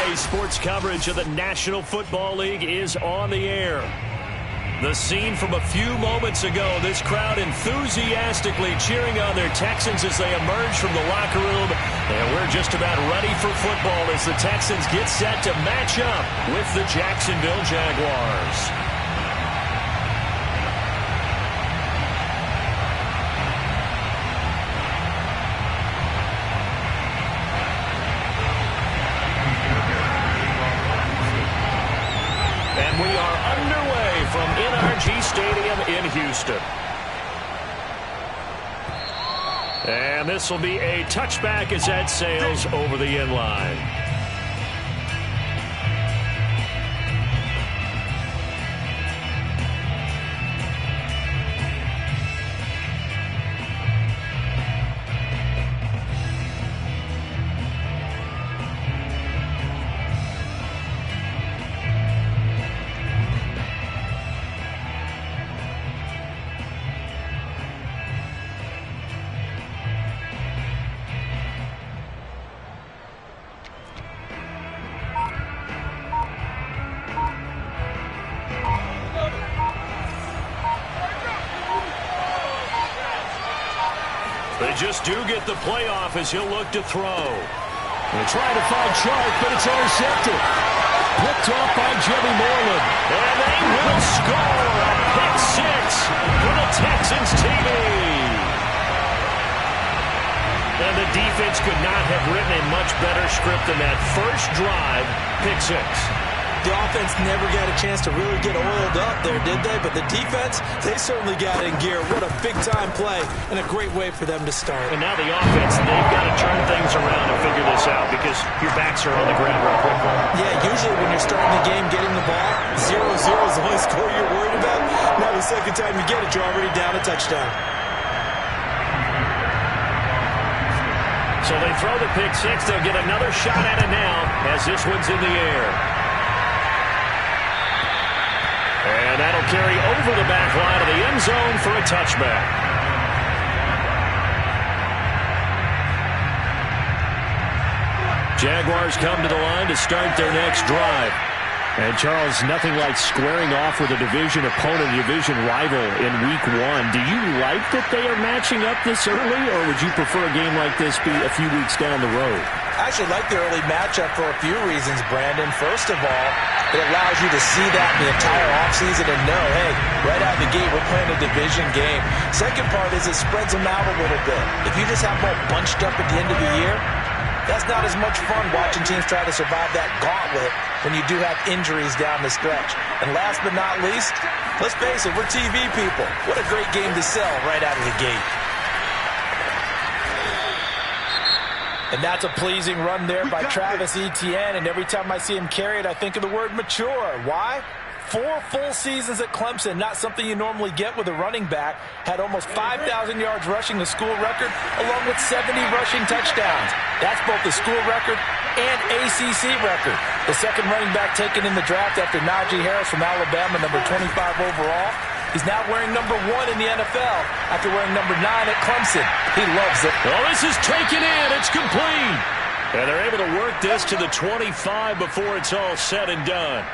Today's sports coverage of the National Football League is on the air. The scene from a few moments ago, this crowd enthusiastically cheering on their Texans as they emerge from the locker room. And we're just about ready for football as the Texans get set to match up with the Jacksonville Jaguars. And we are underway from NRG Stadium in Houston. And this will be a touchback as that sails over the end line. They just do get the playoff as he'll look to throw. They're trying to find Chark, but it's intercepted. Picked off by Jimmy Moreland. And they will score a pick six for the Texans TV. And the defense could not have written a much better script than that first drive, pick six. The offense never got a chance to really get oiled up there, did they? But the defense, they certainly got in gear. What a big-time play and a great way for them to start. And now the offense, they've got to turn things around and figure this out because your backs are on the ground real quickly. Yeah, usually when you're starting the game, getting the ball, 0-0 is the only score you're worried about. Now the second time you get it, you're already down a touchdown. So they throw the pick six. They'll get another shot at it now as this one's in the air. And that'll carry over the back line of the end zone for a touchback. Jaguars come to the line to start their next drive. And, Charles, nothing like squaring off with a division opponent, a division rival in Week 1. Do you like that they are matching up this early, or would you prefer a game like this be a few weeks down the road? I actually like the early matchup for a few reasons, Brandon. First of all, it allows you to see that in the entire offseason and know, hey, right out of the gate, we're playing a division game. Second part is it spreads them out a little bit. If you just have them all bunched up at the end of the year, that's not as much fun watching teams try to survive that gauntlet when you do have injuries down the stretch. And last but not least, let's face it, we're TV people. What a great game to sell right out of the gate. And that's a pleasing run there by Travis Etienne. And every time I see him carry it, I think of the word mature. Why? 4 full seasons at Clemson, not something you normally get with a running back. Had almost 5,000 yards rushing, the school record, along with 70 rushing touchdowns. That's both the school record and ACC record. The second running back taken in the draft after Najee Harris from Alabama, number 25 overall. He's now wearing number 1 in the NFL after wearing number 9 at Clemson. He loves it. Well, this is taken in. It's complete. And they're able to work this to the 25 before it's all said and done.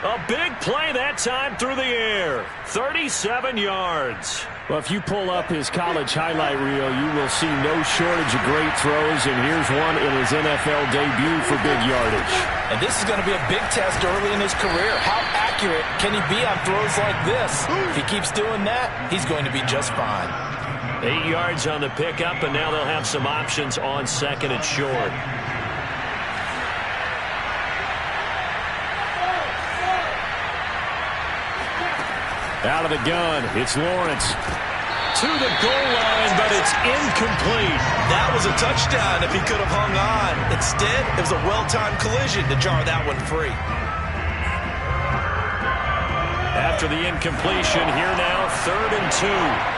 A big play that time through the air. 37 yards. Well, if you pull up his college highlight reel, you will see no shortage of great throws, and here's one in his NFL debut for big yardage. And this is going to be a big test early in his career. How accurate can he be on throws like this? If he keeps doing that, he's going to be just fine. 8 yards on the pickup, and now they'll have some options on second and short. Out of the gun, it's Lawrence. To the goal line, but it's incomplete. That was a touchdown if he could have hung on. Instead, it was a well-timed collision to jar that one free. After the incompletion, here now, 3rd and 2.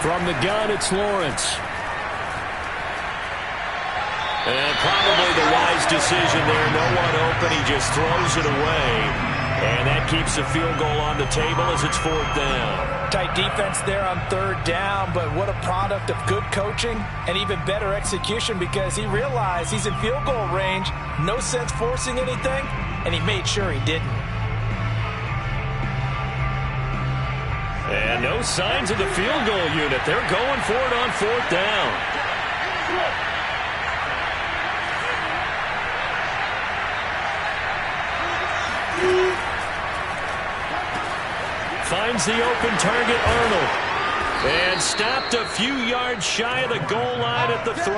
From the gun, it's Lawrence. And probably the wise decision there. No one open. He just throws it away. And that keeps the field goal on the table as it's 4th down. Tight defense there on 3rd down, but what a product of good coaching and even better execution, because he realized he's in field goal range, no sense forcing anything, and he made sure he didn't. And no signs of the field goal unit. They're going for it on 4th down. Finds the open target, Arnold. And stopped a few yards shy of the goal line at the 3.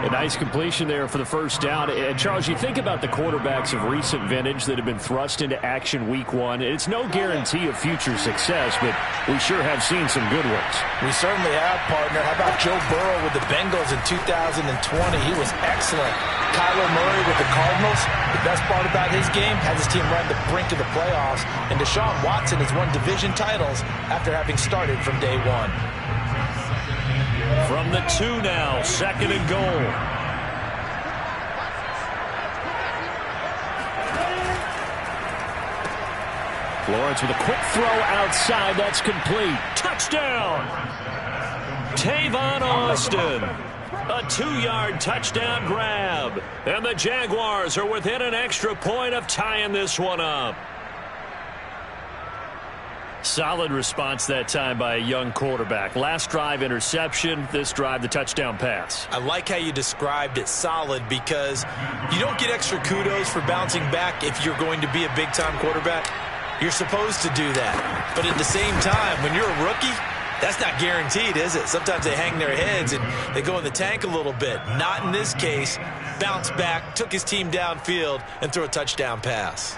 A nice completion there for the first down. And, Charles, you think about the quarterbacks of recent vintage that have been thrust into action week 1. It's no guarantee of future success, but we sure have seen some good ones. We certainly have, partner. How about Joe Burrow with the Bengals in 2020? He was excellent. Kyler Murray with the Cardinals. The best part about his game, has his team right at the brink of the playoffs. And Deshaun Watson has won division titles after having started from day 1. From the 2 now, 2nd and goal. Lawrence with a quick throw outside. That's complete. Touchdown! Tavon Austin. A 2-yard touchdown grab. And the Jaguars are within an extra point of tying this one up. Solid response that time by a young quarterback. Last drive, interception. This drive, the touchdown pass. I like how you described it, solid, because you don't get extra kudos for bouncing back if you're going to be a big-time quarterback. You're supposed to do that. But at the same time, when you're a rookie, that's not guaranteed, is it? Sometimes they hang their heads and they go in the tank a little bit. Not in this case. Bounced back, took his team downfield, and threw a touchdown pass.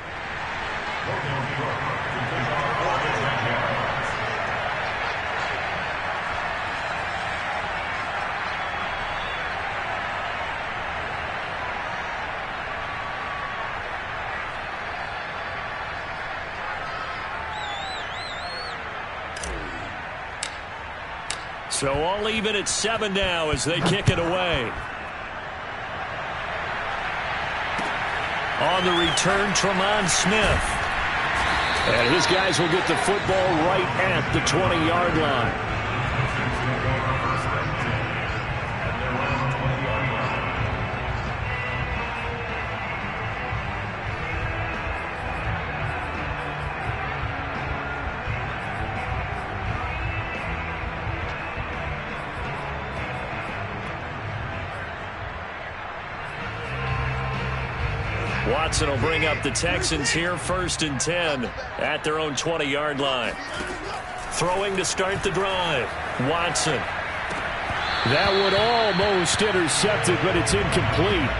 So all even at 7 now as they kick it away. On the return, Tremont Smith. And his guys will get the football right at the 20-yard line. Watson will bring up the Texans here, 1st and 10 at their own 20-yard line. Throwing to start the drive. Watson. That would almost intercept it, but it's incomplete.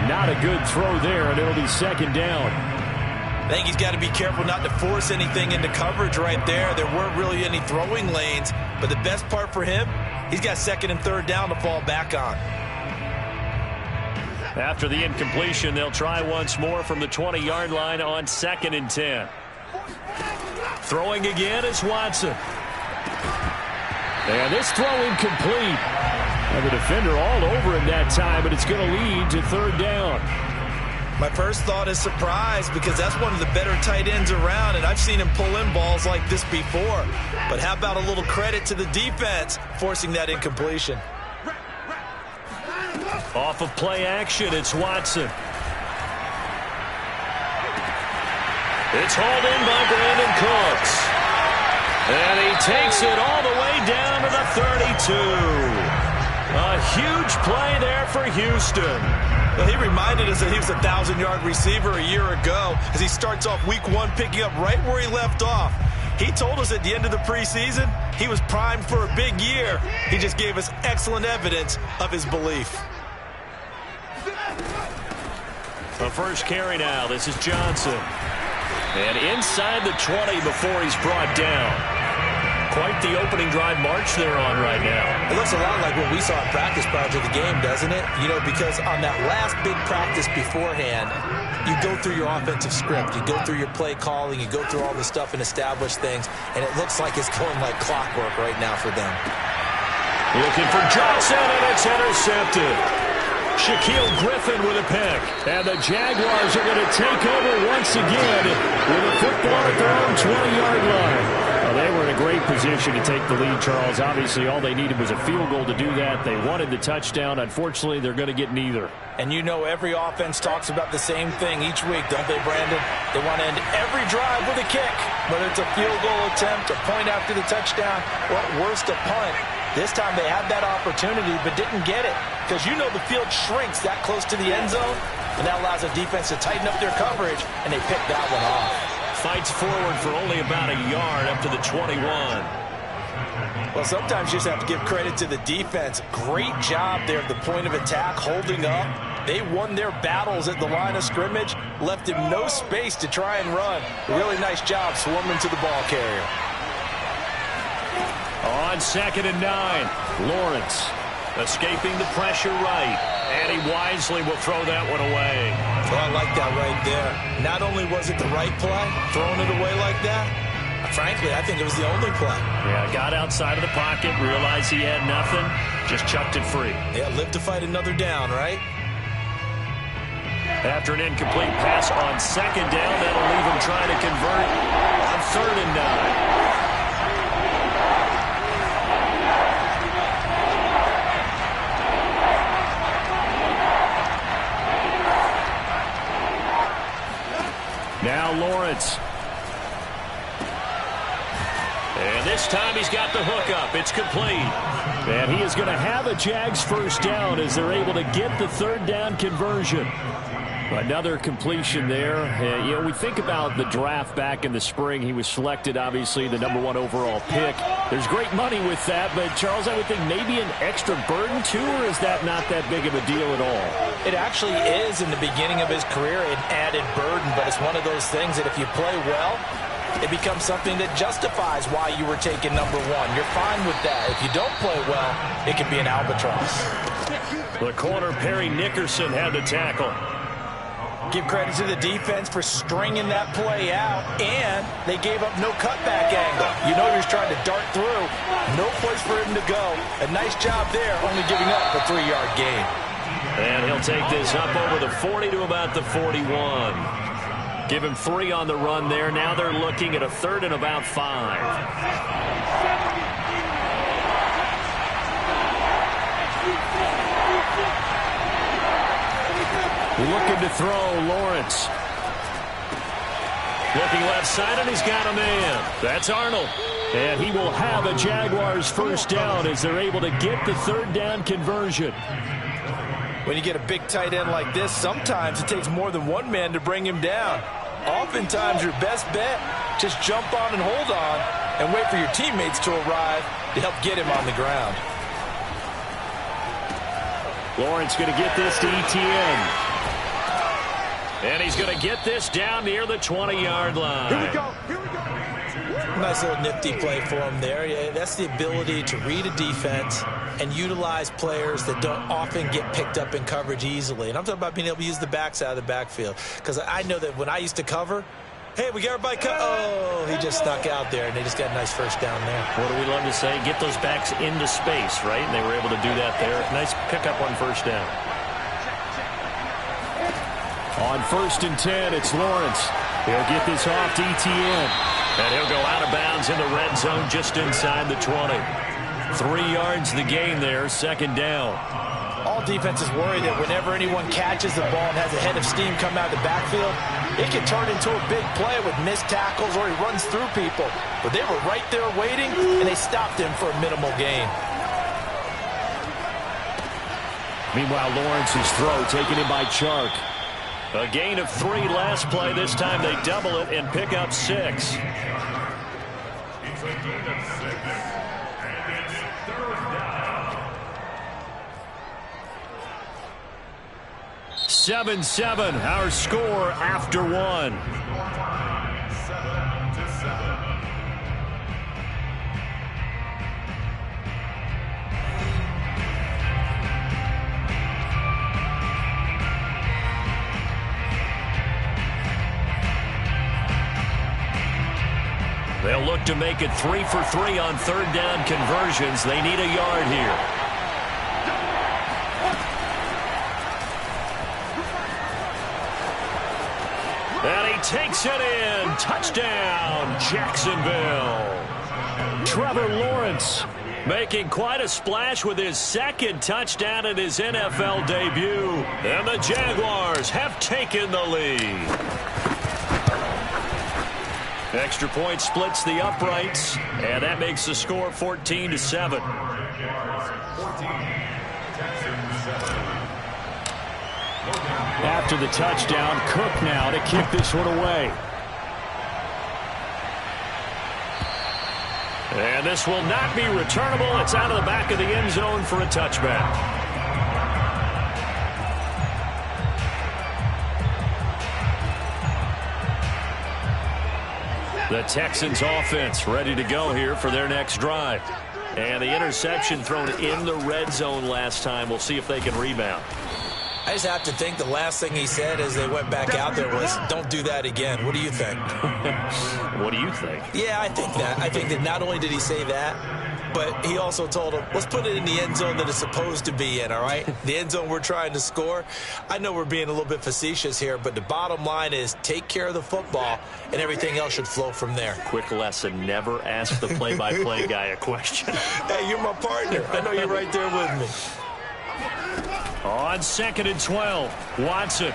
Not a good throw there, and it'll be 2nd down. I think he's got to be careful not to force anything into coverage right there. There weren't really any throwing lanes, but the best part for him, he's got 2nd and 3rd down to fall back on. After the incompletion, they'll try once more from the 20-yard line on 2nd and 10. Throwing again is Watson. And this throw incomplete. And the defender all over him that time, but it's going to lead to 3rd down. My first thought is surprise, because that's one of the better tight ends around, and I've seen him pull in balls like this before. But how about a little credit to the defense forcing that incompletion? Off of play action, it's Watson. It's hauled in by Brandon Cooks. And he takes it all the way down to the 32. A huge play there for Houston. Well, he reminded us that he was a 1,000-yard receiver a year ago as he starts off week 1 picking up right where he left off. He told us at the end of the preseason he was primed for a big year. He just gave us excellent evidence of his belief. The first carry now. This is Johnson. And inside the 20 before he's brought down. Quite the opening drive march they're on right now. It looks a lot like what we saw in practice prior to the game, doesn't it? You know, because on that last big practice beforehand, you go through your offensive script. You go through your play calling. You go through all this stuff and establish things. And it looks like it's going like clockwork right now for them. Looking for Johnson, and it's intercepted. Shaquille Griffin with a pick. And the Jaguars are going to take over once again with a football at their own 20-yard line. Well, they were in a great position to take the lead, Charles. Obviously, all they needed was a field goal to do that. They wanted the touchdown. Unfortunately, they're going to get neither. And you know every offense talks about the same thing each week, don't they, Brandon? They want to end every drive with a kick, whether it's a field goal attempt, a point after the touchdown, or at worst, a punt. This time they had that opportunity but didn't get it because you know the field shrinks that close to the end zone, and that allows the defense to tighten up their coverage, and they picked that one off. Fights forward for only about a yard up to the 21. Well, sometimes you just have to give credit to the defense. Great job there at the point of attack, holding up. They won their battles at the line of scrimmage, left him no space to try and run. A really nice job swarming to the ball carrier. On 2nd and 9, Lawrence escaping the pressure right, and he wisely will throw that one away. Well, I like that right there. Not only was it the right play, throwing it away like that, frankly, I think it was the only play. Yeah, got outside of the pocket, realized he had nothing, just chucked it free. Yeah, live to fight another down, right? After an incomplete pass on 2nd down, that'll leave him trying to convert on 3rd and 9. Now Lawrence. And this time he's got the hook up. It's complete. And he is going to have a Jags first down as they're able to get the 3rd down conversion. Another completion there. You know, we think about the draft back in the spring. He was selected, obviously, the #1 overall pick. There's great money with that, but, Charles, I would think maybe an extra burden, too, or is that not that big of a deal at all? It actually is in the beginning of his career an added burden, but it's one of those things that if you play well, it becomes something that justifies why you were taken #1. You're fine with that. If you don't play well, it can be an albatross. The corner, Perry Nickerson, had the tackle. Give credit to the defense for stringing that play out, and they gave up no cutback angle. You know he was trying to dart through. No place for him to go. A nice job there, only giving up a 3-yard gain. And he'll take this up over the 40 to about the 41. Give him 3 on the run there. Now they're looking at a 3rd and about 5. Looking to throw, Lawrence. Looking left side, and he's got a man. That's Arnold. And he will have a Jaguars first down as they're able to get the 3rd down conversion. When you get a big tight end like this, sometimes it takes more than one man to bring him down. Oftentimes, your best bet, just jump on and hold on and wait for your teammates to arrive to help get him on the ground. Lawrence going to get this to ETN. And he's going to get this down near the 20-yard line. Here we go. Here we go. Nice little nifty play for him there. Yeah, that's the ability to read a defense and utilize players that don't often get picked up in coverage easily. And I'm talking about being able to use the backs out of the backfield. Because I know that when I used to cover, hey, we got everybody cut. Oh, he just stuck out there, and they just got a nice first down there. What do we love to say? Get those backs into space, right? And they were able to do that there. Nice pickup on first down. On 1st and 10, it's Lawrence. He'll get this off to ETN. And he'll go out of bounds in the red zone just inside the 20. 3 yards the gain there, 2nd down. All defenses worry that whenever anyone catches the ball and has a head of steam come out of the backfield, it can turn into a big play with missed tackles or he runs through people. But they were right there waiting, and they stopped him for a minimal gain. Meanwhile, Lawrence's throw taken in by Chark. A gain of 3 last play. This time they double it and pick up 6. 7-7, our score after 1. They'll look to make it 3 for 3 on 3rd down conversions. They need a yard here. takes it in. Touchdown, Jacksonville. Trevor Lawrence making quite a splash with his second touchdown in his NFL debut. And the Jaguars have taken the lead. Extra point splits the uprights, and that makes the score 14-7. After the touchdown, Cook now to kick this one away. And this will not be returnable. It's out of the back of the end zone for a touchback. The Texans offense ready to go here for their next drive. And the interception thrown in the red zone last time. We'll see if they can rebound. I just have to think the last thing he said as they went back out there was, don't do that again. What do you think? What do you think? Yeah, I think that. I think that not only did he say that, but he also told him, let's put it in the end zone that it's supposed to be in, all right? The end zone we're trying to score. I know we're being a little bit facetious here, but the bottom line is take care of the football, and everything else should flow from there. Quick lesson, never ask the play-by-play guy a question. Hey, you're my partner. I know you're right there with me. On 2nd and 12, Watson.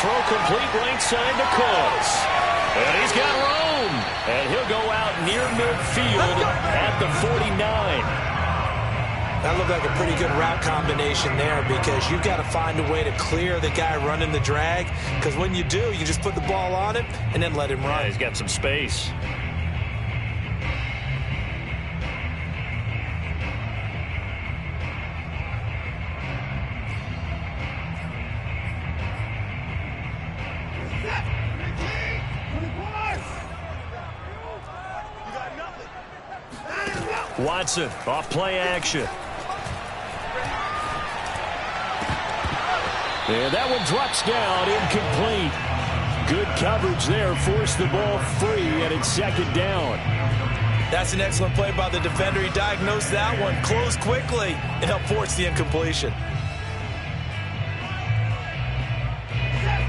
Throw complete right side to Cooks. And he's got room. And he'll go out near midfield at the 49. That looked like a pretty good route combination there because you've got to find a way to clear the guy running the drag. Because when you do, you just put the ball on him and then let him run. Yeah, he's got some space. Watson off play action. And that one drops down, incomplete. Good coverage there, forced the ball free, and it's 2nd down. That's an excellent play by the defender. He diagnosed that one, closed quickly, and helped force the incompletion.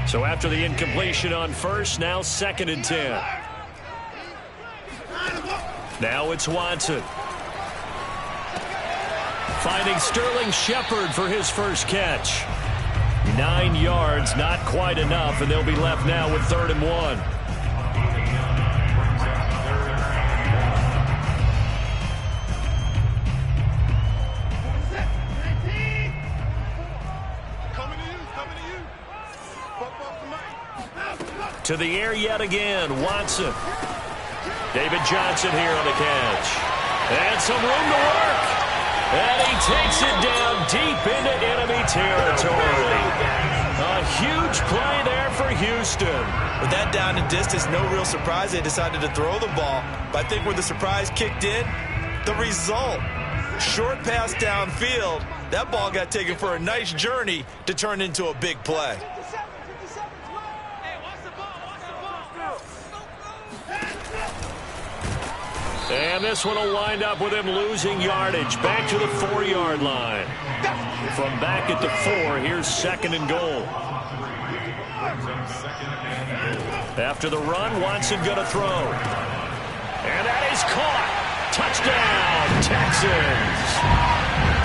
So after the incompletion on first, now 2nd and 10. Now it's Watson. Finding Sterling Shepard for his first catch. 9 yards, not quite enough, and they'll be left now with 3rd and 1. To the air yet again, Watson. David Johnson here on the catch. And some room to work. And he takes it down deep into enemy territory. A huge play there for Houston. With that down and distance, no real surprise they decided to throw the ball. But I think where the surprise kicked in, the result. Short pass downfield. That ball got taken for a nice journey to turn into a big play. And this one will wind up with him losing yardage. Back to the 4-yard line. From back at the 4, here's 2nd and goal. After the run, Watson going to throw. And that is caught. Touchdown, Texans.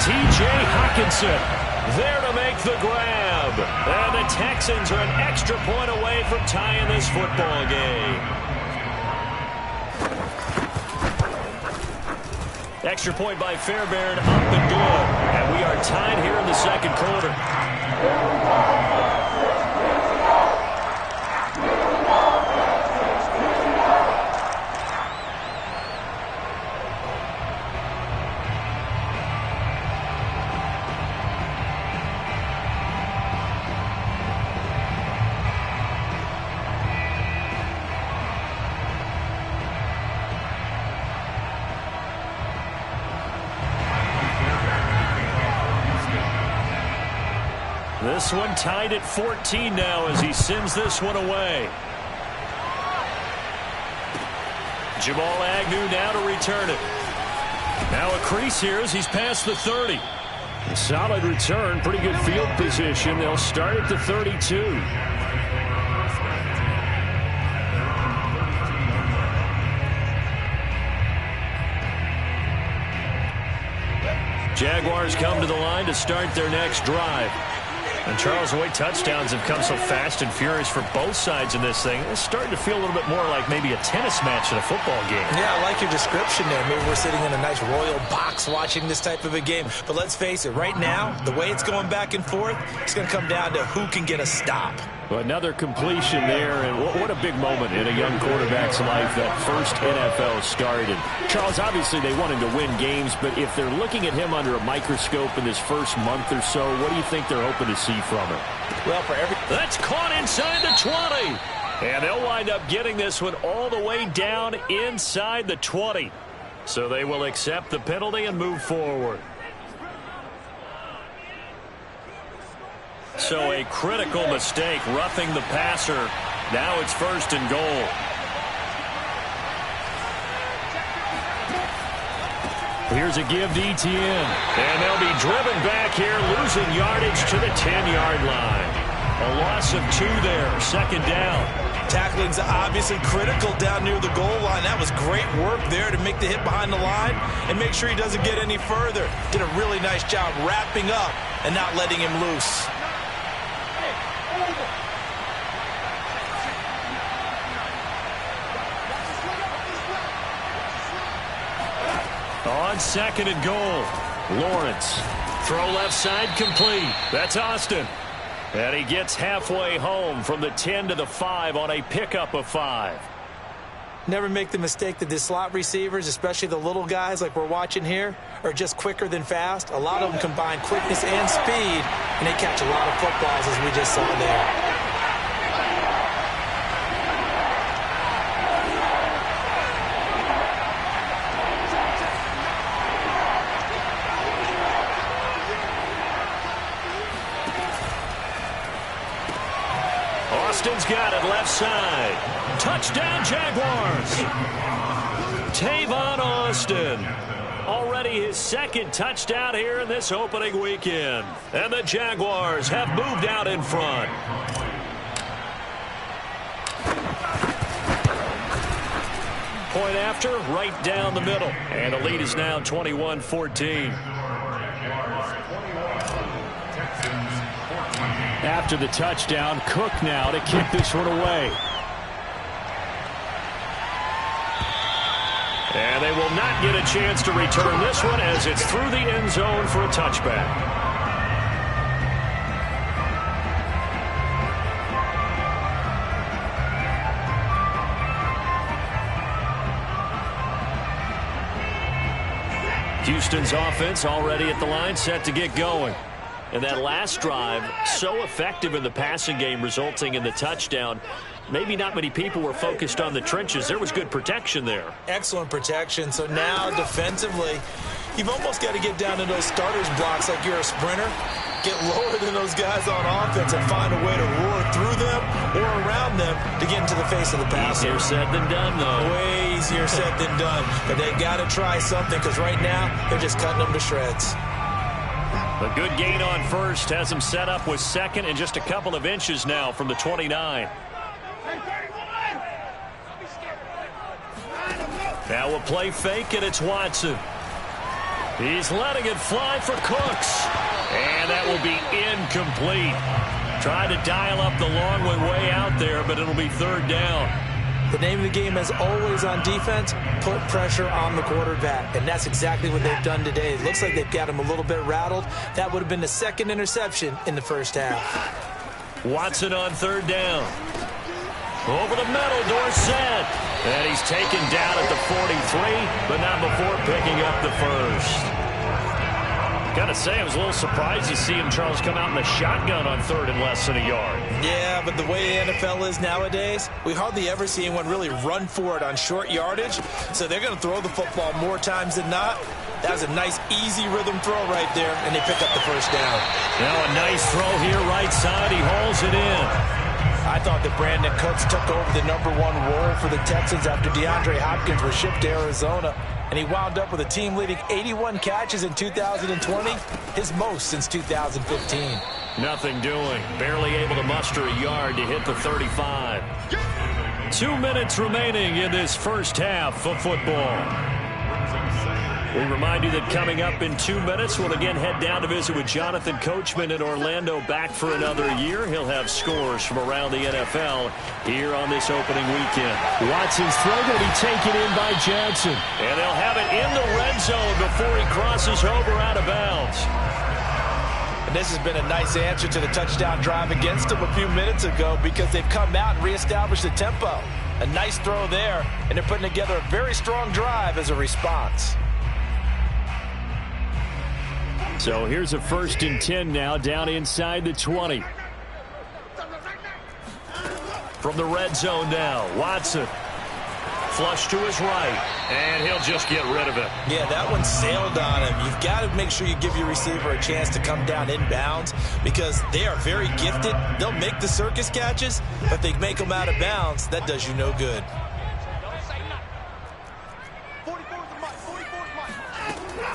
T.J. Hockenson there to make the grab. And the Texans are an extra point away from tying this football game. Extra point by Fairbairn, up and good. And we are tied here in the 2nd quarter. This one tied at 14 now as he sends this one away. Jamal Agnew now to return it. Now a crease here as he's past the 30. Solid return, pretty good field position. They'll start at the 32. Jaguars come to the line to start their next drive. And Charles, the way touchdowns have come so fast and furious for both sides in this thing, it's starting to feel a little bit more like maybe a tennis match in a football game. Yeah, I like your description there. Maybe we're sitting in a nice royal box watching this type of a game. But let's face it, right now, the way it's going back and forth, it's going to come down to who can get a stop. Well, another completion there, and what a big moment in a young quarterback's life, that first NFL start. And Charles, obviously they want him to win games, but if they're looking at him under a microscope in this first month or so, what do you think they're hoping to see from him? Well, that's caught inside the 20. And they'll wind up getting this one all the way down inside the 20. So they will accept the penalty and move forward. So a critical mistake, roughing the passer. Now it's 1st and goal. Here's a give to Etienne. And they'll be driven back here, losing yardage to the 10-yard line. A loss of 2 there, 2nd down. Tackling's obviously critical down near the goal line. That was great work there to make the hit behind the line and make sure he doesn't get any further. Did a really nice job wrapping up and not letting him loose. On 2nd and goal, Lawrence. Throw left side complete. That's Austin. And he gets halfway home from the 10 to the 5 on a pickup of 5. Never make the mistake that the slot receivers, especially the little guys like we're watching here, are just quicker than fast. A lot of them combine quickness and speed, and they catch a lot of footballs as we just saw there. Austin's got it left side. Touchdown, Jaguars. Tavon Austin. Already his 2nd touchdown here in this opening weekend. And the Jaguars have moved out in front. Point after, right down the middle. And the lead is now 21-14. After the touchdown, Cook now to kick this one away. And they will not get a chance to return this one as it's through the end zone for a touchback. Houston's offense already at the line, set to get going. And that last drive, so effective in the passing game, resulting in the touchdown. Maybe not many people were focused on the trenches. There was good protection there. Excellent protection. So now defensively, you've almost got to get down to those starters blocks like you're a sprinter. Get lower than those guys on offense and find a way to roar through them or around them to get into the face of the passer. Easier said than done, though. Way easier said than done. But they've got to try something because right now they're just cutting them to shreds. A good gain on 1st has him set up with 2nd and just a couple of inches now from the 29. Now a play fake, and it's Watson. He's letting it fly for Cooks. And that will be incomplete. Trying to dial up the long one way out there, but it'll be 3rd down. The name of the game is always on defense, put pressure on the quarterback. And that's exactly what they've done today. It looks like they've got him a little bit rattled. That would have been the 2nd interception in the first half. Watson on 3rd down. Over the middle, Dorsett. And he's taken down at the 43, but not before picking up the 1st. Got to say, I was a little surprised to see him, Charles, come out in the shotgun on 3rd and less than a yard. Yeah, but the way the NFL is nowadays, we hardly ever see anyone really run for it on short yardage. So they're going to throw the football more times than not. That was a nice, easy rhythm throw right there, and they pick up the 1st down. Now a nice throw here right side. He hauls it in. I thought that Brandon Cooks took over the #1 role for the Texans after DeAndre Hopkins was shipped to Arizona. And he wound up with a team-leading 81 catches in 2020, his most since 2015. Nothing doing. Barely able to muster a yard to hit the 35. 2 minutes remaining in this first half of football. We remind you that coming up in 2 minutes, we'll again head down to visit with Jonathan Coachman in Orlando, back for another year. He'll have scores from around the NFL here on this opening weekend. Watson's throw going to be taken in by Johnson. And they'll have it in the red zone before he crosses over out of bounds. And this has been a nice answer to the touchdown drive against them a few minutes ago because they've come out and reestablished the tempo. A nice throw there, and they're putting together a very strong drive as a response. So here's a 1st and 10 now, down inside the 20. From the red zone now, Watson. Flush to his right, and he'll just get rid of it. Yeah, that one sailed on him. You've got to make sure you give your receiver a chance to come down inbounds because they are very gifted. They'll make the circus catches, but if they make them out of bounds, that does you no good.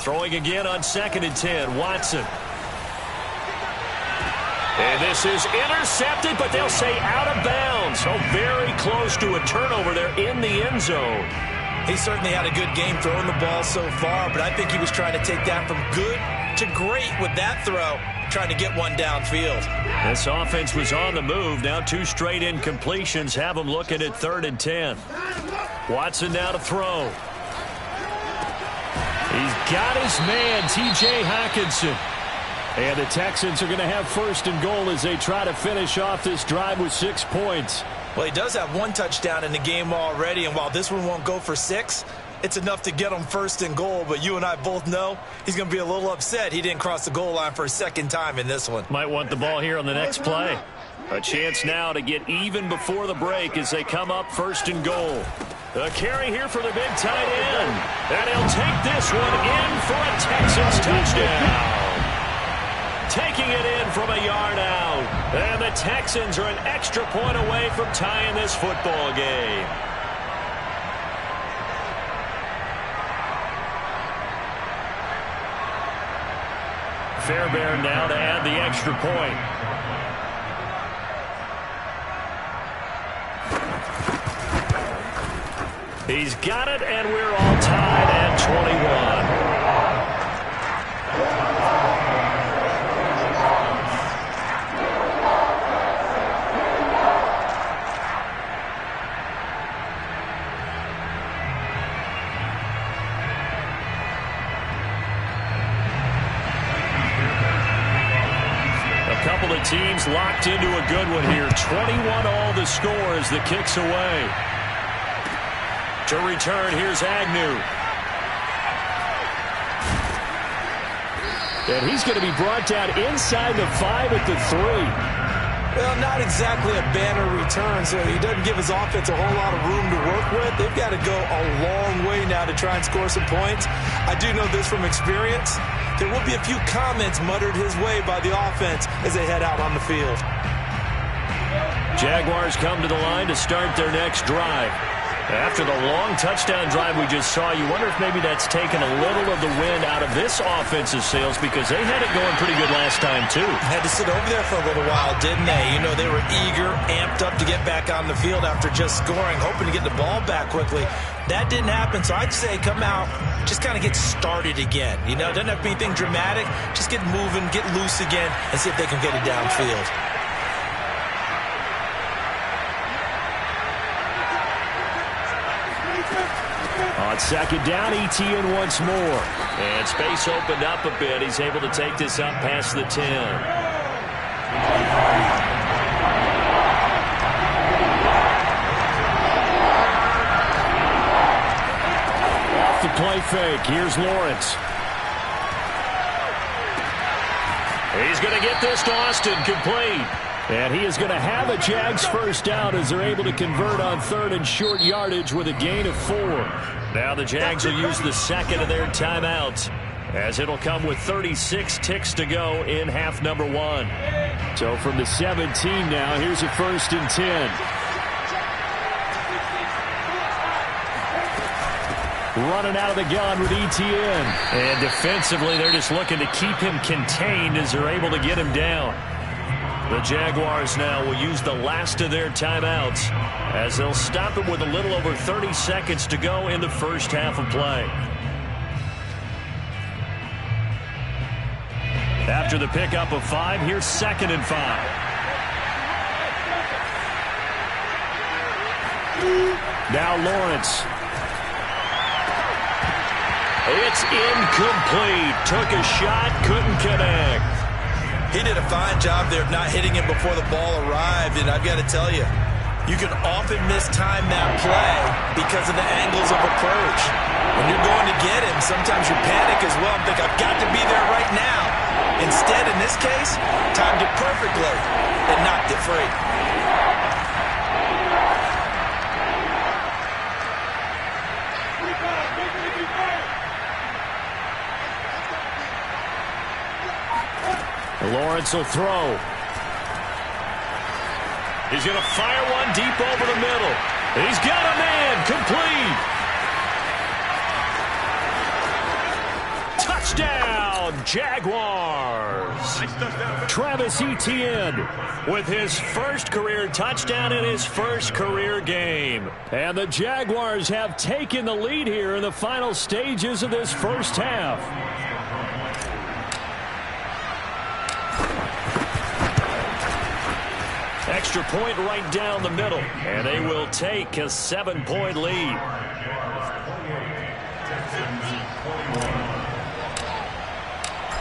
Throwing again on 2nd and 10, Watson. And this is intercepted, but they'll say out of bounds. So very close to a turnover there in the end zone. He certainly had a good game throwing the ball so far, but I think he was trying to take that from good to great with that throw, trying to get one downfield. This offense was on the move. Now 2 straight incompletions have them looking at 3rd and 10. Watson now to throw. He's got his man, T.J. Hockenson. And the Texans are going to have 1st and goal as they try to finish off this drive with 6 points. Well, he does have 1 touchdown in the game already, and while this one won't go for 6, it's enough to get him 1st and goal. But you and I both know he's going to be a little upset he didn't cross the goal line for a 2nd time in this one. Might want the ball here on the next play. A chance now to get even before the break as they come up 1st and goal. A carry here for the big tight end. And he'll take this one in for a Texans touchdown. Taking it in from a yard out. And the Texans are an extra point away from tying this football game. Fairbairn now to add the extra point. He's got it, and we're all tied at 21. Couple of teams locked into a good one here. 21 all the score as the kick's away. To return, here's Agnew. And he's going to be brought down inside the 5 at the 3. Well, not exactly a banner return, so he doesn't give his offense a whole lot of room to work with. They've got to go a long way now to try and score some points. I do know this from experience. There will be a few comments muttered his way by the offense as they head out on the field. Jaguars come to the line to start their next drive. After the long touchdown drive we just saw, you wonder if maybe that's taken a little of the wind out of this offensive sails because they had it going pretty good last time, too. Had to sit over there for a little while, didn't they? You know, they were eager, amped up to get back on the field after just scoring, hoping to get the ball back quickly. That didn't happen, so I'd say come out, just kind of get started again. You know, doesn't have to be anything dramatic. Just get moving, get loose again, and see if they can get it downfield. On 2nd down, ETN once more. And space opened up a bit. He's able to take this up past the 10. Off the play fake. Here's Lawrence. He's going to get this to Austin, complete. And he is going to have a Jags 1st down as they're able to convert on 3rd and short yardage with a gain of 4. Now the Jags will use the 2nd of their timeouts as it'll come with 36 ticks to go in half number 1. So from the 17 now, here's a 1st and 10. Running out of the gun with ETN. And defensively, they're just looking to keep him contained as they're able to get him down. The Jaguars now will use the last of their timeouts as they'll stop it with a little over 30 seconds to go in the first half of play. After the pickup of 5, here's 2nd and 5. Now Lawrence. It's incomplete. Took a shot, couldn't connect. He did a fine job there of not hitting him before the ball arrived, and I've got to tell you, you can often mistime that play because of the angles of approach. When you're going to get him, sometimes you panic as well and think, I've got to be there right now. Instead, in this case, timed it perfectly and knocked it free. Lawrence will throw. He's going to fire one deep over the middle. He's got a man. Complete. Touchdown, Jaguars. Travis Etienne with his first career touchdown in his first career game. And the Jaguars have taken the lead here in the final stages of this first half. Extra point right down the middle, and they will take a 7-point lead.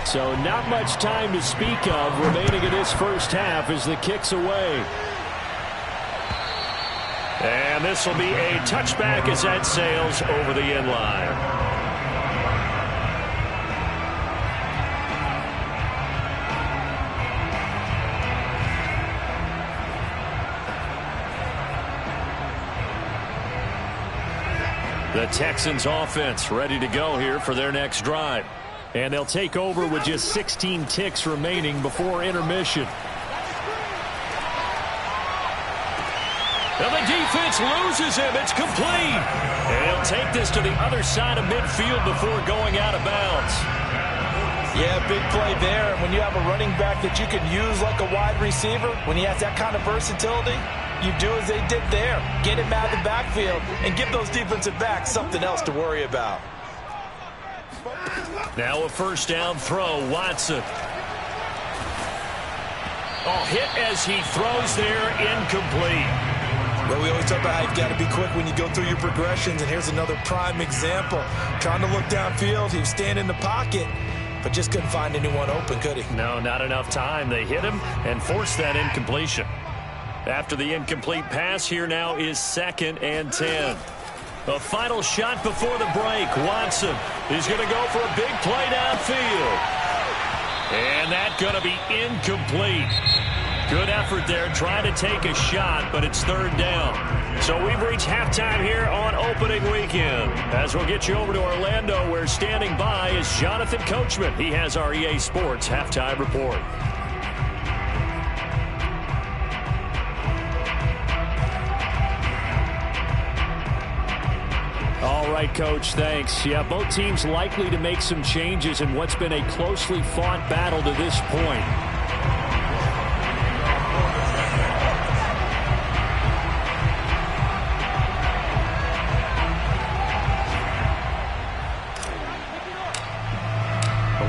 So not much time to speak of remaining in this first half as the kick's away. And this will be a touchback as that sails over the end line. The Texans offense ready to go here for their next drive. And they'll take over with just 16 ticks remaining before intermission. And the defense loses him. It's complete. And he'll take this to the other side of midfield before going out of bounds. Yeah, big play there. And when you have a running back that you can use like a wide receiver, when he has that kind of versatility, you do as they did there. Get him out of the backfield and give those defensive backs something else to worry about. Now a first down throw, Watson. Oh, hit as he throws there, incomplete. Well, we always talk about how you've got to be quick when you go through your progressions, and here's another prime example. Trying to look downfield, he was standing in the pocket, but just couldn't find anyone open, could he? No, not enough time. They hit him and forced that incompletion. After the incomplete pass, here now is 2nd and 10. The final shot before the break. Watson is going to go for a big play downfield. And that's going to be incomplete. Good effort there trying to take a shot, but it's 3rd down. So we've reached halftime here on opening weekend. As we'll get you over to Orlando, where standing by is Jonathan Coachman. He has our EA Sports halftime report. All right, Coach, thanks. Yeah, both teams likely to make some changes in what's been a closely fought battle to this point.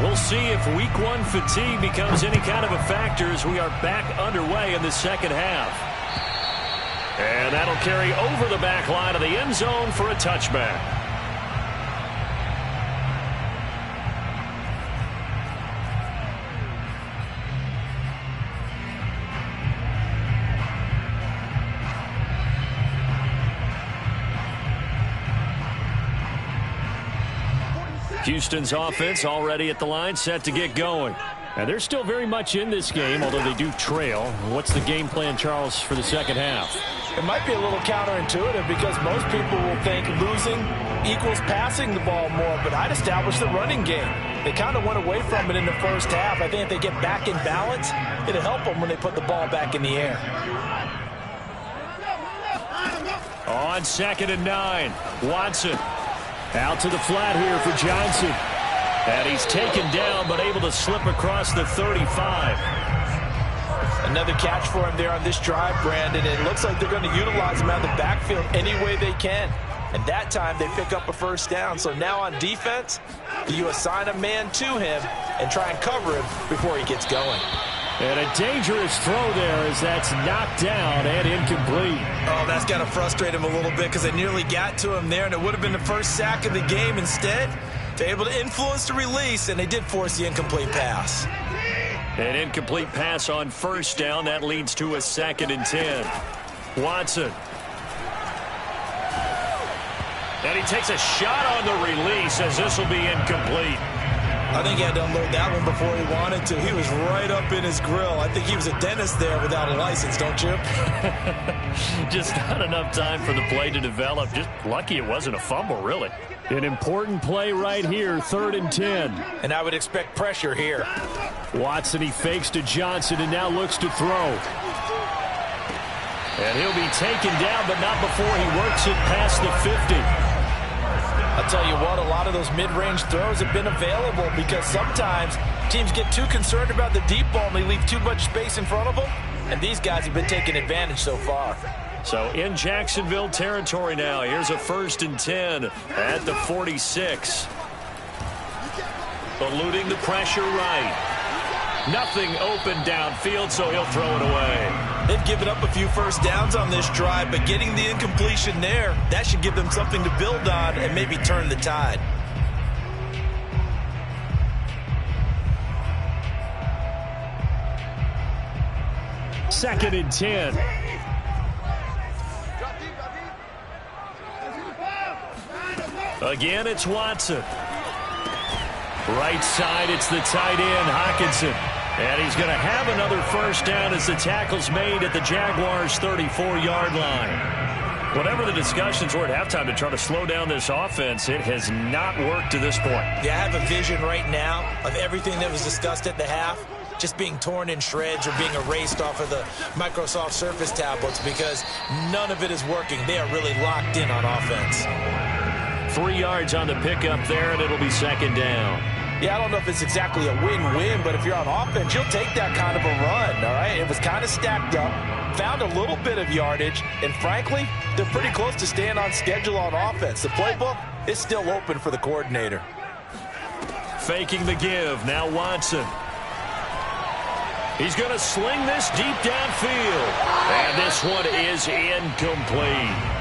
We'll see if week 1 fatigue becomes any kind of a factor as we are back underway in the second half. And that'll carry over the back line of the end zone for a touchback. Houston's offense already at the line, set to get going. And they're still very much in this game, although they do trail. What's the game plan, Charles, for the second half? It might be a little counterintuitive because most people will think losing equals passing the ball more, but I'd establish the running game. They kind of went away from it in the first half. I think if they get back in balance, it'll help them when they put the ball back in the air. On 2nd and 9, Watson out to the flat here for Johnson. And he's taken down, but able to slip across the 35. Another catch for him there on this drive, Brandon. It looks like they're going to utilize him out of the backfield any way they can. And that time they pick up a first down. So now on defense, you assign a man to him and try and cover him before he gets going. And a dangerous throw there as that's knocked down and incomplete. Oh, that's got to frustrate him a little bit because they nearly got to him there, and it would have been the first sack of the game. Instead, they're able to influence the release, and they did force the incomplete pass. An incomplete pass on first down. That leads to a 2nd and 10. Watson. And he takes a shot on the release as this will be incomplete. I think he had to unload that one before he wanted to. He was right up in his grill. I think he was a dentist there without a license, don't you? Just not enough time for the play to develop. Just lucky it wasn't a fumble, really. An important play right here, 3rd and 10. And I would expect pressure here. Watson, he fakes to Johnson and now looks to throw. And he'll be taken down, but not before he works it past the 50. I'll tell you what, a lot of those mid-range throws have been available because sometimes teams get too concerned about the deep ball and they leave too much space in front of them. And these guys have been taking advantage so far. So in Jacksonville territory now. Here's a 1st and 10 at the 46. Eluding the pressure right. Nothing open downfield, so he'll throw it away. They've given up a few first downs on this drive, but getting the incompletion there, that should give them something to build on and maybe turn the tide. Second and 10. Again, it's Watson. Right side, it's the tight end, Hockenson. And he's going to have another first down as the tackle's made at the Jaguars' 34-yard line. Whatever the discussions were at halftime to try to slow down this offense, it has not worked to this point. Yeah, I have a vision right now of everything that was discussed at the half just being torn in shreds or being erased off of the Microsoft Surface tablets because none of it is working. They are really locked in on offense. 3 yards on the pickup there, and it'll be 2nd down. Yeah, I don't know if it's exactly a win-win, but if you're on offense, you'll take that kind of a run, all right? It was kind of stacked up, found a little bit of yardage, and frankly, they're pretty close to staying on schedule on offense. The playbook is still open for the coordinator. Faking the give, now Watson. He's going to sling this deep downfield, and this one is incomplete.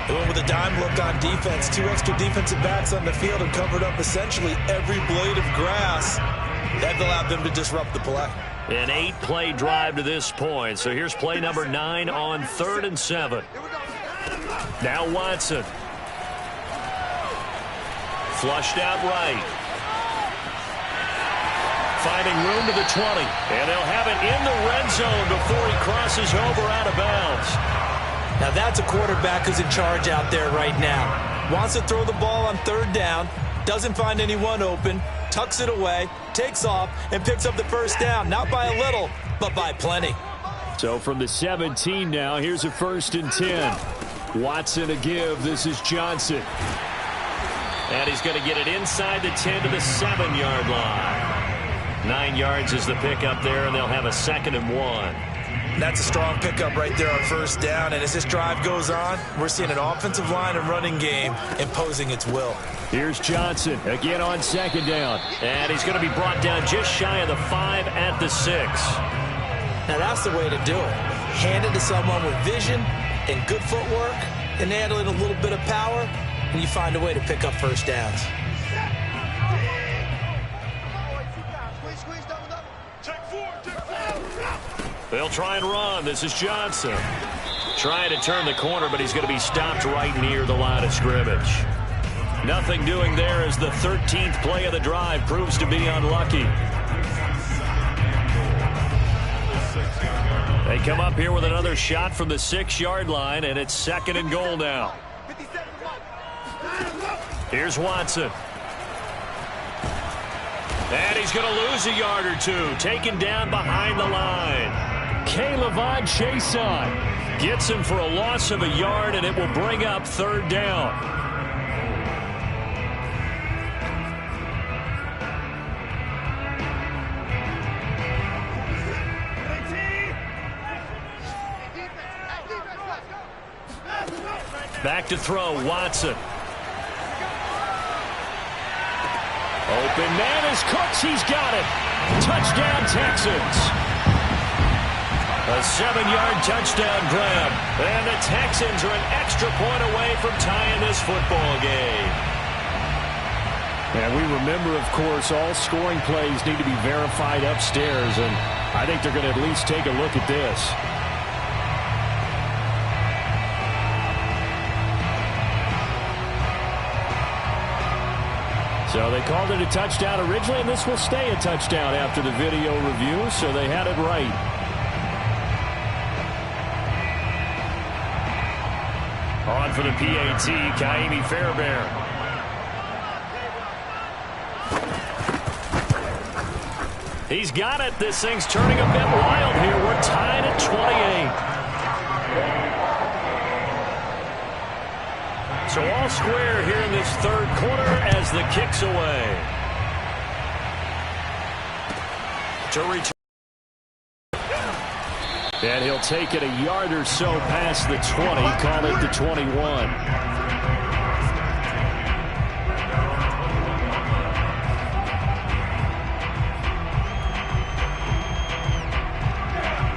They went with a dime look on defense. 2 extra defensive backs on the field and covered up essentially every blade of grass. That allowed them to disrupt the play. An 8-play drive to this point. So here's play number 9 on 3rd and 7. Now Watson. Flushed out right. Finding room to the 20. And they'll have it in the red zone before he crosses over out of bounds. Now that's a quarterback who's in charge out there right now. Wants to throw the ball on 3rd down, doesn't find anyone open, tucks it away, takes off, and picks up the first down. Not by a little, but by plenty. So from the 17 now, here's a 1st and 10. Watson a give. This is Johnson. And he's going to get it inside the 10 to the 7-yard line. 9 yards is the pickup there, and they'll have a 2nd and 1. That's a strong pickup right there on 1st down. And as this drive goes on, we're seeing an offensive line and running game imposing its will. Here's Johnson again on 2nd down. And he's going to be brought down just shy of the 5 at the 6. Now that's the way to do it. Hand it to someone with vision and good footwork and add in a little bit of power, and you find a way to pick up first downs. They'll try and run. This is Johnson. Trying to turn the corner, but he's going to be stopped right near the line of scrimmage. Nothing doing there as the 13th play of the drive proves to be unlucky. They come up here with another shot from the 6-yard line, and it's 2nd and goal now. Here's Watson. And he's going to lose a yard or two, taken down behind the line. Caleb Chason gets him for a loss of a yard, and it will bring up 3rd down. Back to throw, Watson. Open man is Cooks. He's got it. Touchdown, Texans. A 7-yard touchdown grab. And the Texans are an extra point away from tying this football game. And we remember, of course, all scoring plays need to be verified upstairs, and I think they're going to at least take a look at this. So they called it a touchdown originally, and this will stay a touchdown after the video review, so they had it right. On for the PAT, Kaimi Fairbairn. He's got it. This thing's turning a bit wild here. We're tied at 28. So all square here in this third quarter as the kick's away. To return. And he'll take it a yard or so past the 20. Call it the 21.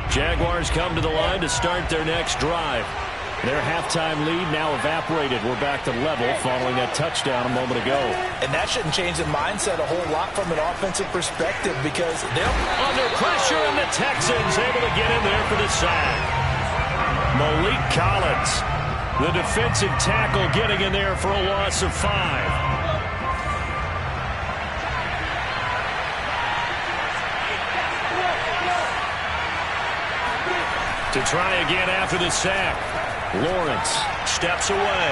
Jaguars come to the line to start their next drive. Their halftime lead now evaporated. We're back to level following that touchdown a moment ago. And that shouldn't change the mindset a whole lot from an offensive perspective because they're under pressure, and the Texans able to get in there for the sack. Malik Collins, the defensive tackle, getting in there for a loss of 5. To try again after the sack. Lawrence steps away.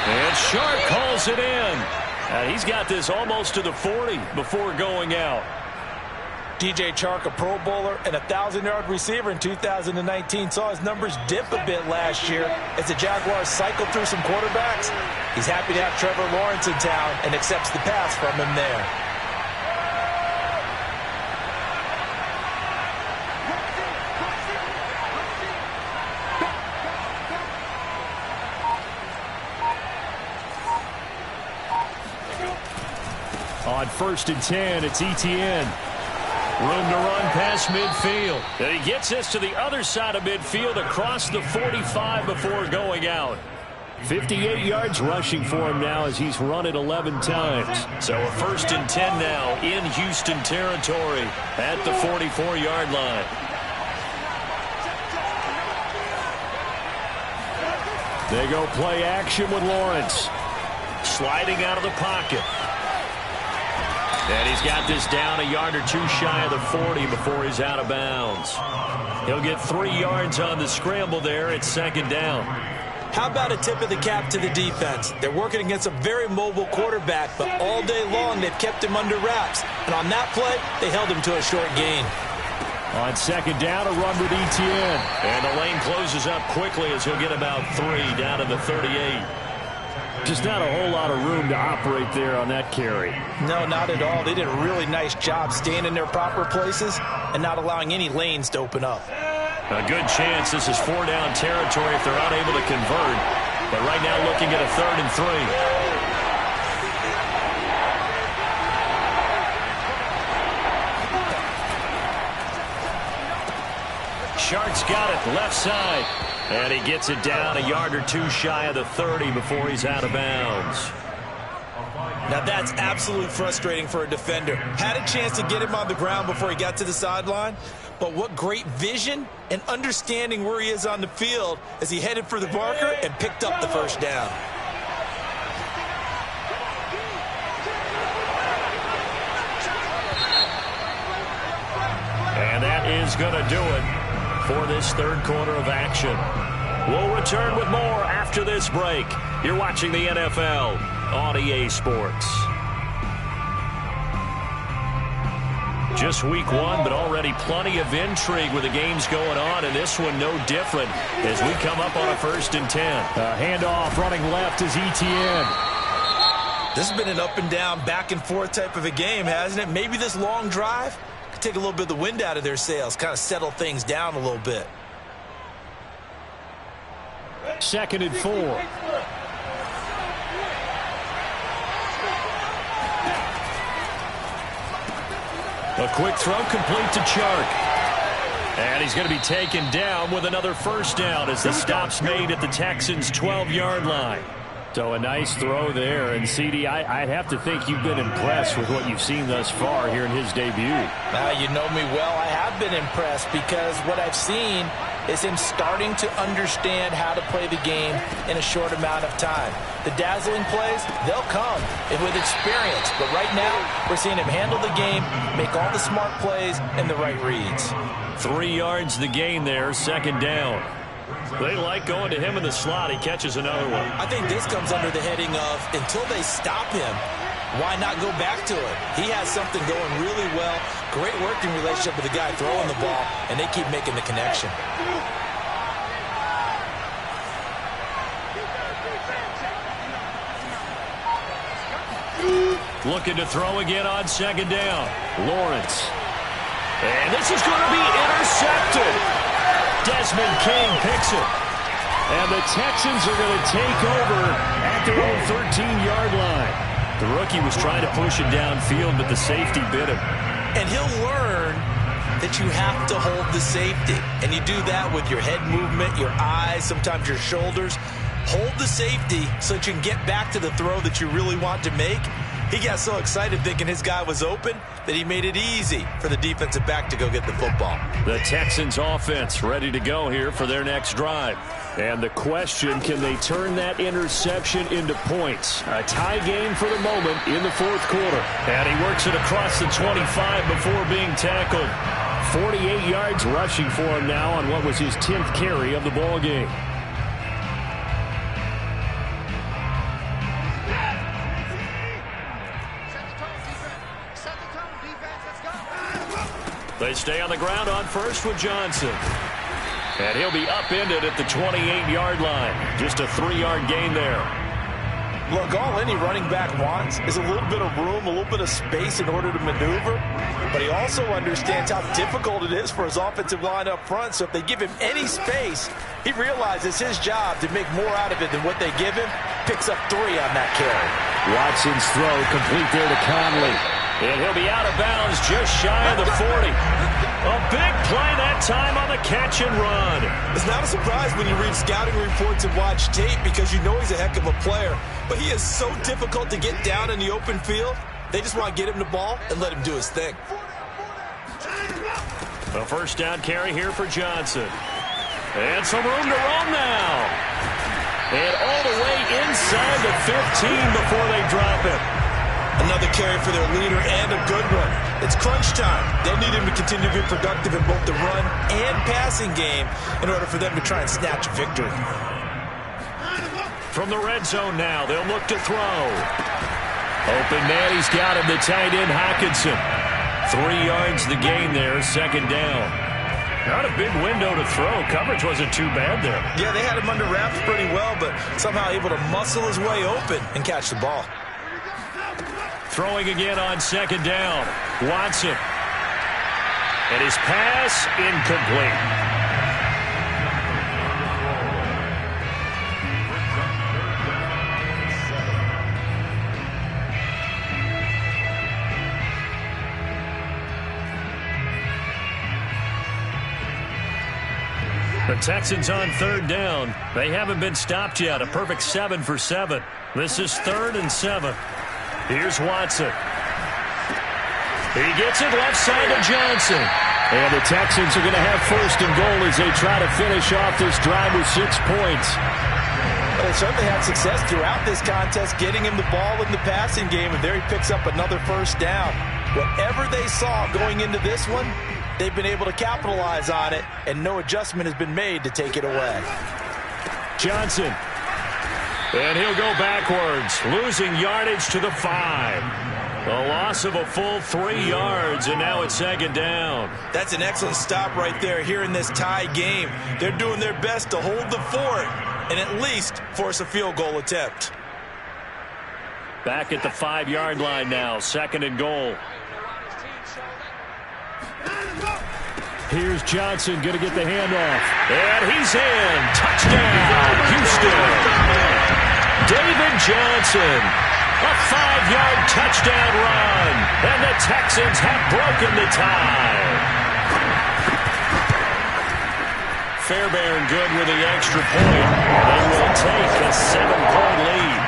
And Sharp calls it in. And he's got this almost to the 40 before going out. DJ Chark, a Pro Bowler and a 1,000-yard receiver in 2019, saw his numbers dip a bit last year as the Jaguars cycled through some quarterbacks. He's happy to have Trevor Lawrence in town and accepts the pass from him there. On 1st and 10, it's Etienne. Room to run past midfield. And he gets this to the other side of midfield across the 45 before going out. 58 yards rushing for him now as he's run it 11 times. So a 1st and 10 now in Houston territory at the 44-yard line. They go play action with Lawrence. Sliding out of the pocket. And he's got this down a yard or two shy of the 40 before he's out of bounds. He'll get 3 yards on the scramble there at 2nd down. How about a tip of the cap to the defense? They're working against a very mobile quarterback, but all day long they've kept him under wraps. And on that play, they held him to a short gain. On 2nd down, a run with Etienne. And the lane closes up quickly as he'll get about 3 down to the 38. Just not a whole lot of room to operate there on that carry. No, not at all. They did a really nice job staying in their proper places and not allowing any lanes to open up. A good chance this is 4-down territory if they're unable to convert. But right now looking at a 3rd and 3. Shark's got it left side. And he gets it down a yard or two shy of the 30 before he's out of bounds. Now that's absolutely frustrating for a defender. Had a chance to get him on the ground before he got to the sideline, but what great vision and understanding where he is on the field as he headed for the marker and picked up the 1st down. And that is going to do it for this 3rd quarter of action. We'll return with more after this break. You're watching the NFL on EA Sports. Just week 1, but already plenty of intrigue with the games going on, and this one no different as we come up on a 1st and 10. Handoff running left is Etienne. This has been an up and down, back and forth type of a game, hasn't it? Maybe this long drive could take a little bit of the wind out of their sails, kind of settle things down a little bit. 2nd and 4. A quick throw complete to Chark. And he's going to be taken down with another first down as the stop's made at the Texans' 12-yard line. So a nice throw there. And, CD, I'd have to think you've been impressed with what you've seen thus far here in his debut. You know me well. I have been impressed because what I've seen is him starting to understand how to play the game in a short amount of time. The dazzling plays, they'll come with experience. But right now, we're seeing him handle the game, make all the smart plays, and the right reads. 3 yards the gain there, 2nd down. They like going to him in the slot. He catches another one. I think this comes under the heading of until they stop him, why not go back to it? He has something going really well. Great working relationship with the guy throwing the ball, and they keep making the connection. Looking to throw again on 2nd down. Lawrence. And this is going to be intercepted. Desmond King picks it. And the Texans are going to take over at their own 13-yard line. The rookie was trying to push it downfield, but the safety bit him. And he'll learn that you have to hold the safety. And you do that with your head movement, your eyes, sometimes your shoulders. Hold the safety so that you can get back to the throw that you really want to make. He got so excited thinking his guy was open that he made it easy for the defensive back to go get the football. The Texans offense ready to go here for their next drive. And the question, can they turn that interception into points? A tie game for the moment in the 4th quarter. And he works it across the 25 before being tackled. 48 yards rushing for him now on what was his 10th carry of the ball game. They stay on the ground on first with Johnson. And he'll be upended at the 28-yard line. Just a 3-yard gain there. Look, all any running back wants is a little bit of room, a little bit of space in order to maneuver. But he also understands how difficult it is for his offensive line up front. So if they give him any space, he realizes his job to make more out of it than what they give him. Picks up 3 on that carry. Watson's throw complete there to Conley. And he'll be out of bounds just shy of the 40. A big play that time on the catch and run. It's not a surprise when you read scouting reports and watch tape because you know he's a heck of a player. But he is so difficult to get down in the open field. They just want to get him the ball and let him do his thing. A first down carry here for Johnson. And some room to run now. And all the way inside the 15 before they drop it. Another carry for their leader and a good one. It's crunch time. They'll need him to continue to be productive in both the run and passing game in order for them to try and snatch a victory. From the red zone now, they'll look to throw. Open man, he's got him, the tight end Hockenson. 3 yards the gain there, 2nd down. Not a big window to throw. Coverage wasn't too bad there. Yeah, they had him under wraps pretty well, but somehow able to muscle his way open and catch the ball. Throwing again on 2nd down. Watson. And his pass incomplete. The Texans on 3rd down. They haven't been stopped yet. A perfect 7 for 7. This is 3rd and 7. Here's Watson. He gets it left side to Johnson. And the Texans are going to have 1st and goal as they try to finish off this drive with 6 points. Well, they certainly had success throughout this contest, getting him the ball in the passing game, and there he picks up another 1st down. Whatever they saw going into this one, they've been able to capitalize on it, and no adjustment has been made to take it away. Johnson. And he'll go backwards, losing yardage to the 5. A loss of a full 3 yards, and now it's 2nd down. That's an excellent stop right there here in this tie game. They're doing their best to hold the fort and at least force a field goal attempt. Back at the 5-yard line now, 2nd and goal. Here's Johnson going to get the handoff. And he's in. Touchdown, Houston. David Johnson. A 5-yard touchdown run. And the Texans have broken the tie. Fairbairn good with the extra point. They will take a 7-point lead.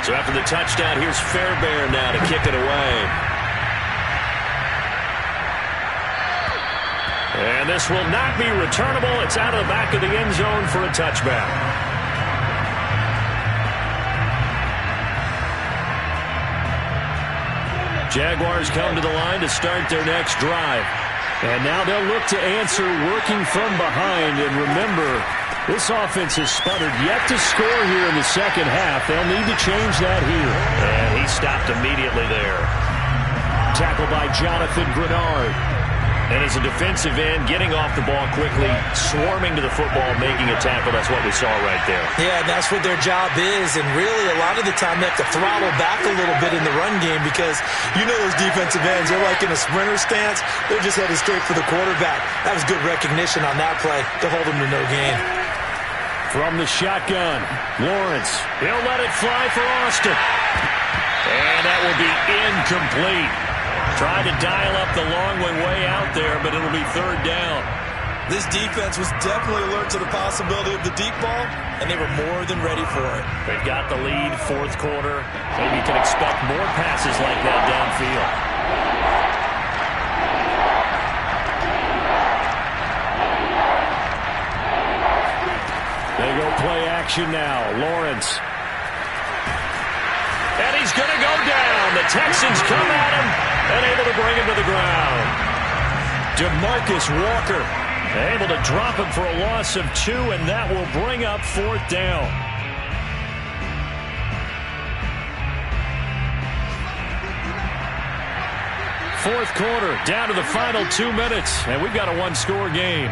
So after the touchdown, here's Fairbairn now to kick it away. And this will not be returnable. It's out of the back of the end zone for a touchback. Jaguars come to the line to start their next drive. And now they'll look to answer working from behind. And remember, this offense has sputtered yet to score here in the second half. They'll need to change that here. And he stopped immediately there. Tackled by Jonathan Grenard. And as a defensive end, getting off the ball quickly, swarming to the football, making a tackle. That's what we saw right there. Yeah, and that's what their job is. And really, a lot of the time, they have to throttle back a little bit in the run game because you know those defensive ends, they're like in a sprinter stance. They're just headed straight for the quarterback. That was good recognition on that play to hold them to no gain. From the shotgun, Lawrence. He'll let it fly for Austin. And that will be incomplete. Tried to dial up the long way out there, but it'll be third down. This defense was definitely alert to the possibility of the deep ball, and they were more than ready for it. They've got the lead, fourth quarter. Maybe you can expect more passes like that downfield. They go play action now. Lawrence. And he's going to go down. The Texans come at him and able to bring him to the ground. DeMarcus Walker able to drop him for a loss of 2, and that will bring up fourth down. Fourth quarter, down to the final 2 minutes, and we've got a one-score game.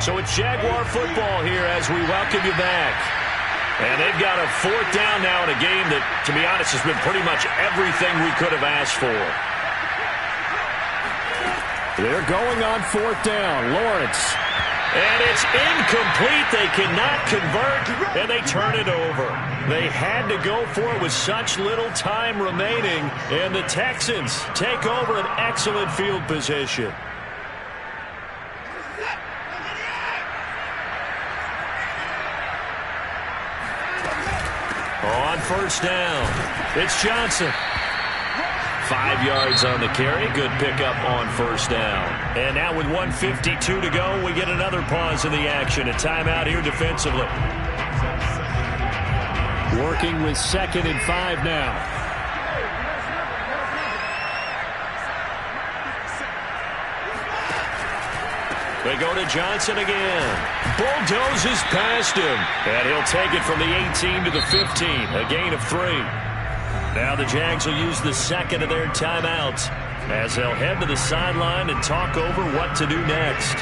So it's Jaguar football here as we welcome you back. And they've got a fourth down now in a game that, to be honest, has been pretty much everything we could have asked for. They're going on fourth down. Lawrence. And it's incomplete. They cannot convert, and they turn it over. They had to go for it with such little time remaining, and the Texans take over an excellent field position. On first down, it's Johnson. 5 yards on the carry. Good pickup on first down. And now with 1:52 to go, we get another pause in the action. A timeout here defensively. Working with 2nd and 5 now. They go to Johnson again. Bulldozes past him. And he'll take it from the 18 to the 15. A gain of 3. Now the Jags will use the second of their timeouts as they'll head to the sideline and talk over what to do next.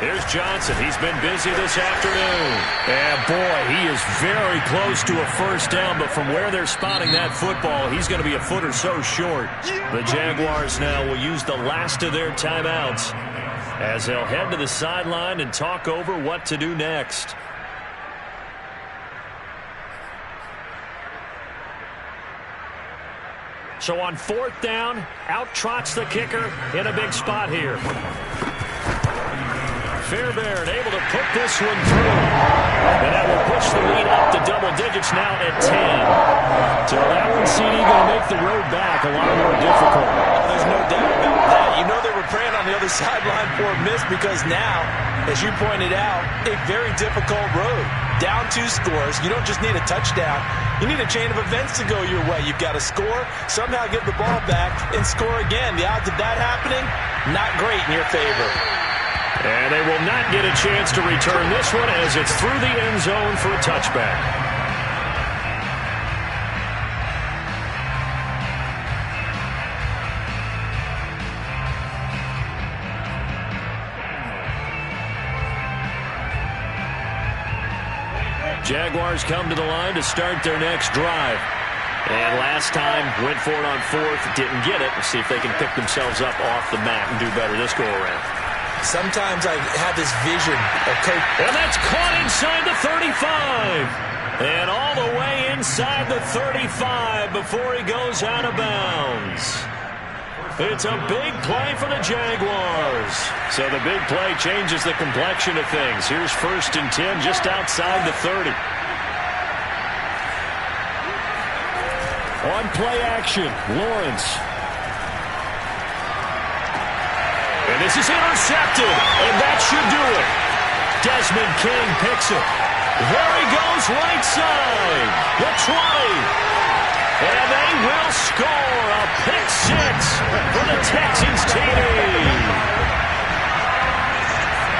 Here's Johnson. He's been busy this afternoon. And boy, he is very close to a first down, but from where they're spotting that football, he's going to be a foot or so short. The Jaguars now will use the last of their timeouts as they'll head to the sideline and talk over what to do next. So on fourth down, out trots the kicker in a big spot here. Fairbairn able to put this one through. And that will push the lead up to double digits now at 10. So that one, CD, going to make the road back a lot more difficult. Oh, there's no doubt about that. You know they were praying on the other sideline for a miss because now, as you pointed out, a very difficult road. Down 2 scores. You don't just need a touchdown. You need a chain of events to go your way. You've got to score, somehow get the ball back, and score again. The odds of that happening, not great in your favor. And they will not get a chance to return this one as it's through the end zone for a touchback. Jaguars come to the line to start their next drive. And last time, went for it on fourth, didn't get it. Let's see if they can pick themselves up off the mat and do better this go-around. Sometimes I have this vision of coach. And that's caught inside the 35. And all the way inside the 35 before he goes out of bounds. It's a big play for the Jaguars. So the big play changes the complexion of things. Here's 1st and 10 just outside the 30. On play action, Lawrence. And this is intercepted, and that should do it. Desmond King picks it. There he goes, right side. The 20. And they will score a pick six for the Texans TD.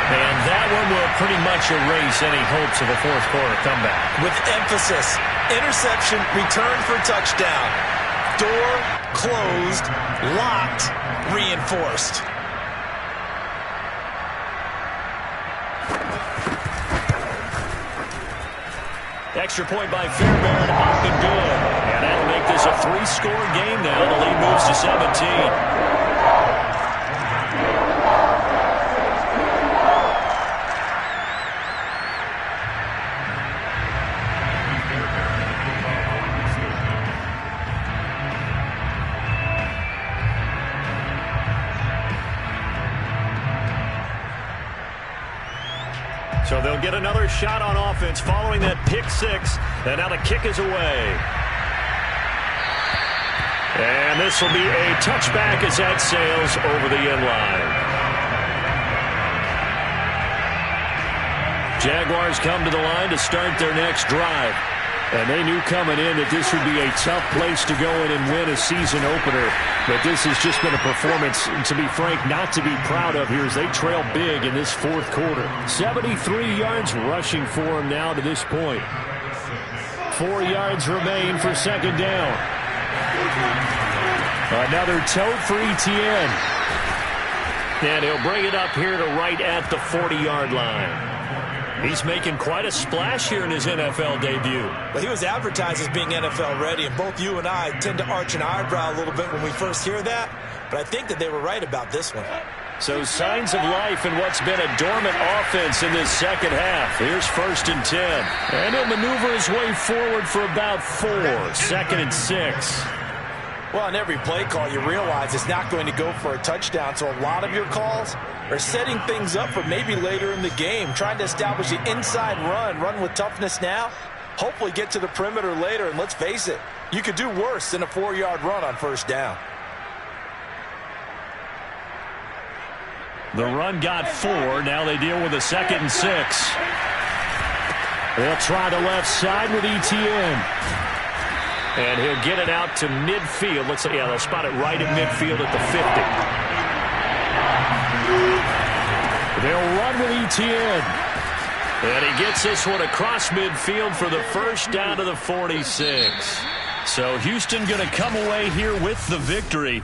And that one will pretty much erase any hopes of a fourth quarter comeback. With emphasis, interception, return for touchdown. Door closed, locked, reinforced. Extra point by Fairbairn, up and good. And that'll make this a 3-score game now. The lead moves to 17. So they'll get another shot on offense following that pick six. And now the kick is away. And this will be a touchback as that sails over the end line. Jaguars come to the line to start their next drive. And they knew coming in that this would be a tough place to go in and win a season opener. But this has just been a performance, to be frank, not to be proud of here as they trail big in this fourth quarter. 73 yards rushing for them now to this point. 4 yards remain for second down. Another tote for Etienne. And he'll bring it up here to right at the 40-yard line. He's making quite a splash here in his NFL debut. Well, he was advertised as being NFL ready, and both you and I tend to arch an eyebrow a little bit when we first hear that, but I think that they were right about this one. So signs of life in what's been a dormant offense in this second half. Here's 1st and 10. And he'll maneuver his way forward for about 4. 2nd and 6. Well, on every play call, you realize it's not going to go for a touchdown, so a lot of your calls are setting things up for maybe later in the game, trying to establish the inside run with toughness now, hopefully get to the perimeter later, and let's face it, you could do worse than a 4-yard run on first down. The run got 4. Now they deal with a 2nd and 6. They'll try the left side with Etienne. And he'll get it out to midfield. Let's say, yeah, they'll spot it right at midfield at the 50. They'll run with Etienne. And he gets this one across midfield for the first down to the 46. So Houston going to come away here with the victory.